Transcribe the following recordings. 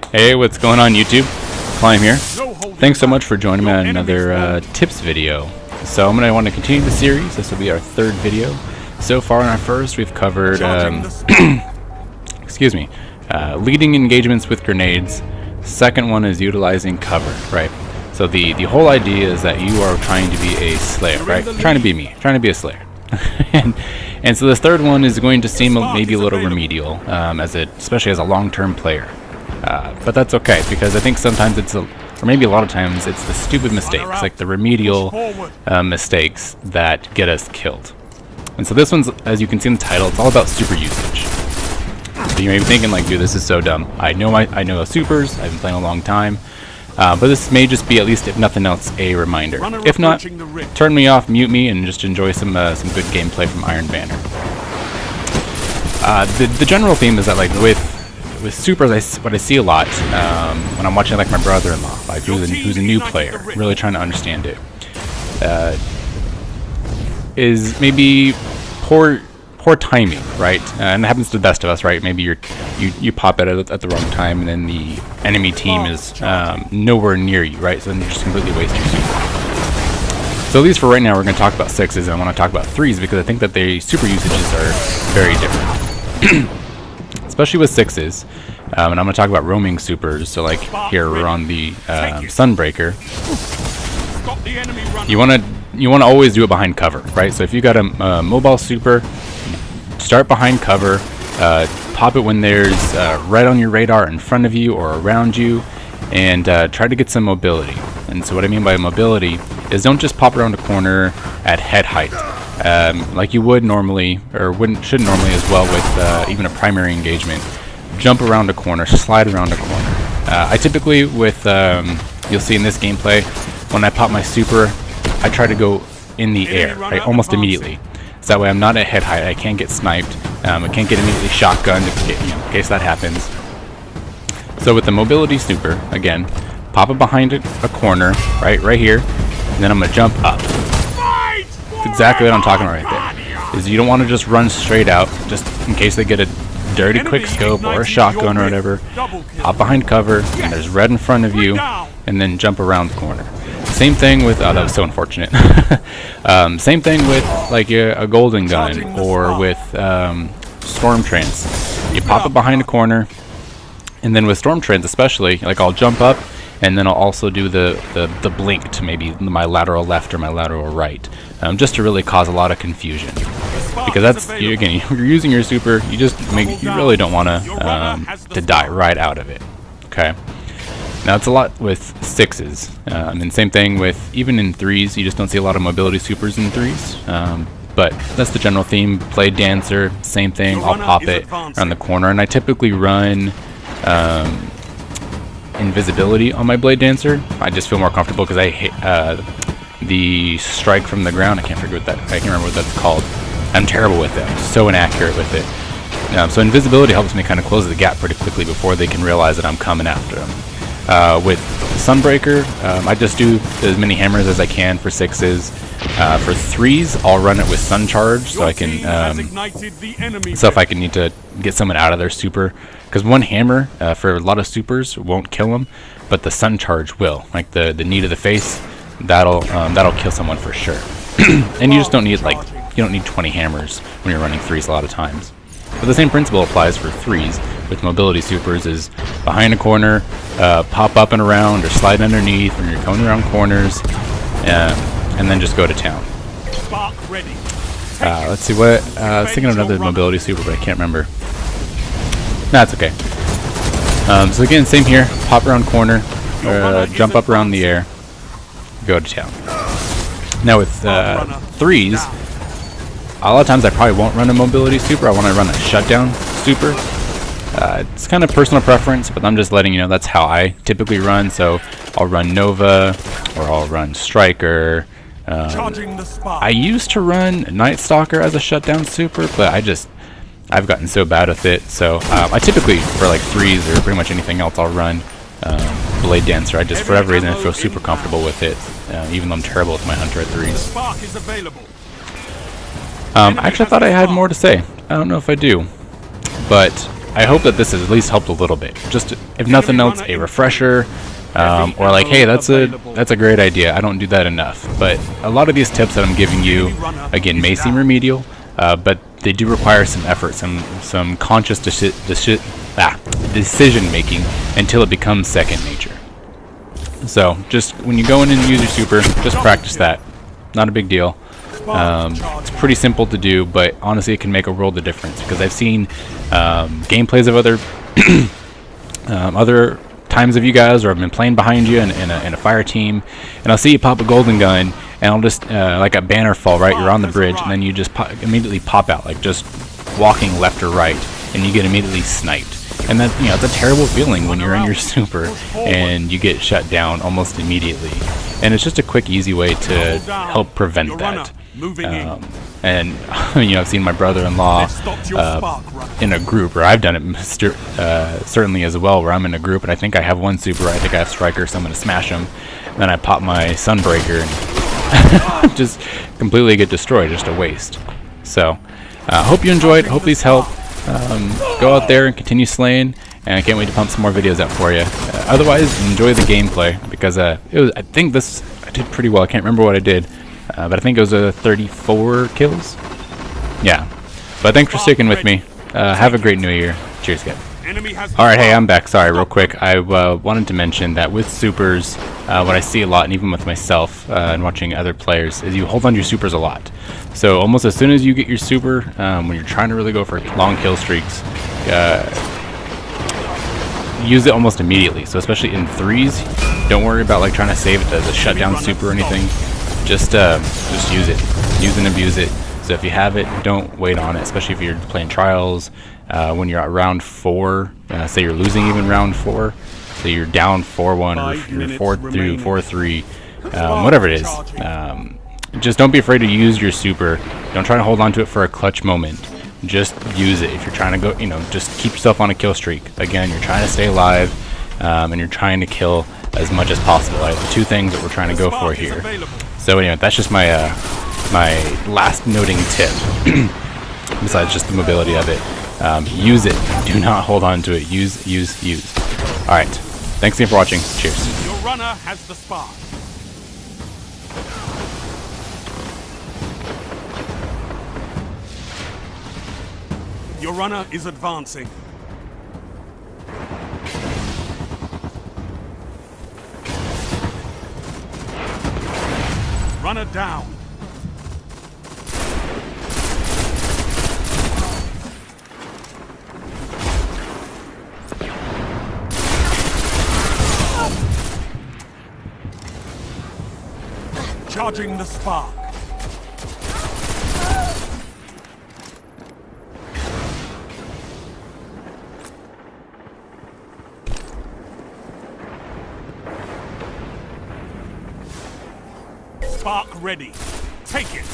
Hey, what's going on YouTube? Climb here. Thanks so much for joining me on another tips video. So I'm going to want to continue the series. This will be our third video. So far in our first, we've covered, excuse me, leading engagements with grenades. Second one is utilizing cover, right? So the whole idea is that you are trying to be a slayer, right? Trying to be me, trying to be a slayer. and so this third one is going to seem maybe a little remedial, especially as a long-term player. But that's okay, because I think sometimes or maybe a lot of times, it's the stupid mistakes, like the remedial mistakes that get us killed. And so this one's, as you can see in the title, it's all about super usage. So you may be thinking like, dude, this is so dumb. I know supers, I've been playing a long time, but this may just be, at least if nothing else, a reminder. If not, turn me off, mute me, and just enjoy some good gameplay from Iron Banner. The general theme is that, like, with supers, what I see a lot when I'm watching, like, my brother-in-law, like who's a new player, really trying to understand it, is maybe poor timing, right? And it happens to the best of us, right? Maybe you pop it at the wrong time, and then the enemy team is nowhere near you, right? So then you just completely waste your super. So at least for right now, we're going to talk about sixes, and I want to talk about threes because I think that the super usages are very different. Especially with sixes, and I'm going to talk about roaming supers. So like here we're on the Sunbreaker. You want to always do it behind cover, right? So if you got a mobile super, start behind cover, pop it when there's right on your radar in front of you or around you, and try to get some mobility. And so what I mean by mobility is don't just pop around a corner at head height. Like you would normally, or should normally as well with even a primary engagement. Jump around a corner, slide around a corner. I typically, you'll see in this gameplay, when I pop my super, I try to go in the air, right, almost immediately. So that way I'm not at head height, I can't get sniped, I can't get immediately shotgunned in case that happens. So with the mobility super, again, pop it behind a corner, right here, and then I'm going to jump up. That's exactly what I'm talking about right there. Is you don't want to just run straight out, just in case they get a dirty quick scope or a shotgun or whatever. Pop behind cover, and there's red in front of you, and then jump around the corner. Same thing with, oh, that was so unfortunate. Same thing with like a golden gun or with storm trance. You pop it behind a corner, and then with storm trance especially, like I'll jump up, and then I'll also do the blink to maybe my lateral left or my lateral right, just to really cause a lot of confusion. Because that's, again, you're using your super, you really don't want to die right out of it. Okay. Now it's a lot with sixes, and same thing with even in threes. You just don't see a lot of mobility supers in threes. But that's the general theme. Blade Dancer, same thing. I'll pop it around the corner, and I typically run invisibility on my Blade Dancer. I just feel more comfortable because I hate the strike from the ground. I can't remember what that's called. I'm terrible with it. I'm so inaccurate with it. So invisibility helps me kind of close the gap pretty quickly before they can realize that I'm coming after them. With Sunbreaker, I just do as many hammers as I can for sixes. For threes, I'll run it with Sun Charge, so I can, if I can need to get someone out of their super. Because one hammer for a lot of supers won't kill them, but the Sun Charge will. Like the knee to the face, that'll kill someone for sure. And you just don't need you don't need 20 hammers when you're running threes a lot of times. But the same principle applies for threes with mobility supers, is behind a corner, pop up and around or slide underneath when you're going around corners, and then just go to town. Let's see what, I was thinking of another mobility super, but I can't remember. Nah, it's okay. So again, same here, pop around corner, jump up around the air, go to town. Now with threes, a lot of times I probably won't run a mobility super. I want to run a shutdown super. It's kind of personal preference, but I'm just letting you know that's how I typically run. So I'll run Nova, or I'll run Striker. I used to run Night Stalker as a shutdown super, but I've gotten so bad with it. So I typically, for like threes or pretty much anything else, I'll run Blade Dancer. I just, for whatever reason, I feel super comfortable with it, even though I'm terrible with my Hunter at threes. Actually, I thought I had more to say. I don't know if I do, but I hope that this has at least helped a little bit. Just, if nothing else, a refresher, or like, hey, that's a great idea. I don't do that enough. But a lot of these tips that I'm giving you, again, may seem remedial, but they do require some effort, some conscious decision making until it becomes second nature. So just when you go in and use your super, just practice that. Not a big deal. It's pretty simple to do, but honestly it can make a world of difference, because I've seen gameplays of other other times of you guys, or I've been playing behind you in a fire team, and I'll see you pop a golden gun, and I'll just like a banner fall, right? You're on the bridge, and then you just immediately pop out, like just walking left or right, and you get immediately sniped. And that, it's a terrible feeling when you're in your super and you get shut down almost immediately. And it's just a quick, easy way to help prevent that. And I've seen my brother-in-law in a group, or I've done it certainly as well, where I'm in a group and I think I have one super, I think I have striker, so I'm going to smash him. And then I pop my sunbreaker and just completely get destroyed, just a waste. So I hope you enjoyed, hope these help. Go out there and continue slaying, and I can't wait to pump some more videos out for you. Otherwise, enjoy the gameplay, because I think I did pretty well. I can't remember what I did, but I think it was 34 kills. Yeah. But thanks for sticking with me. Have a great new year. Cheers, guys. Alright, hey, I'm back. Sorry, real quick. I wanted to mention that with supers, what I see a lot, and even with myself and watching other players, is you hold on to your supers a lot. So almost as soon as you get your super, when you're trying to really go for long kill streaks, use it almost immediately. So especially in threes, don't worry about like trying to save it as a shutdown super or anything. Just use it. Use and abuse it. So if you have it, don't wait on it, especially if you're playing trials. When you're at round 4, say you're losing even round 4, so you're down 4-1 or you're 4-2, 4-3, whatever it is. Just don't be afraid to use your super. Don't try to hold on to it for a clutch moment. Just use it if you're trying to go, just keep yourself on a kill streak. Again, you're trying to stay alive, and you're trying to kill as much as possible. Right? The two things that we're trying to go for here. So anyway, that's just my my last noting tip. Besides just the mobility of it. Use it. Do not hold on to it. Use. Alright. Thanks again for watching. Cheers. Your runner has the spark. Your runner is advancing. Runner down. Charging the spark. Spark ready. Take it.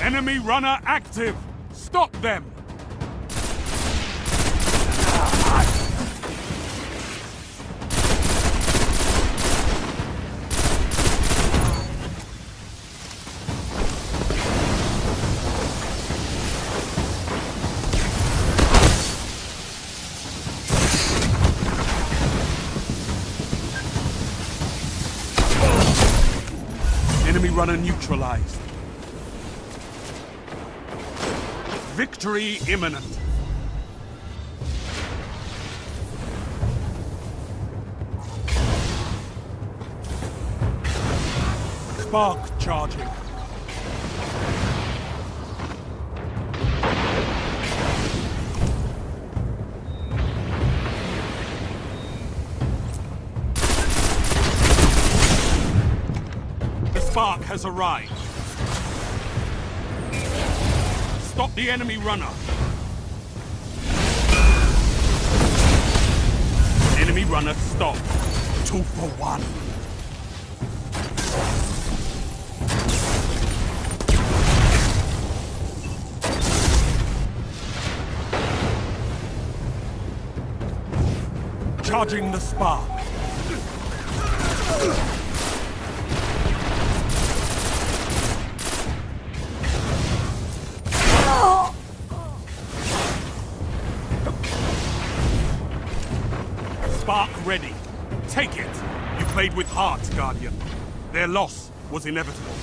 Enemy runner active. Stop them. Enemy runner neutralized. Victory imminent. Spark charging. Spark has arrived. Stop the enemy runner. Enemy runner stopped. 2 for 1. Charging the spark. heart, Guardian. Their loss was inevitable.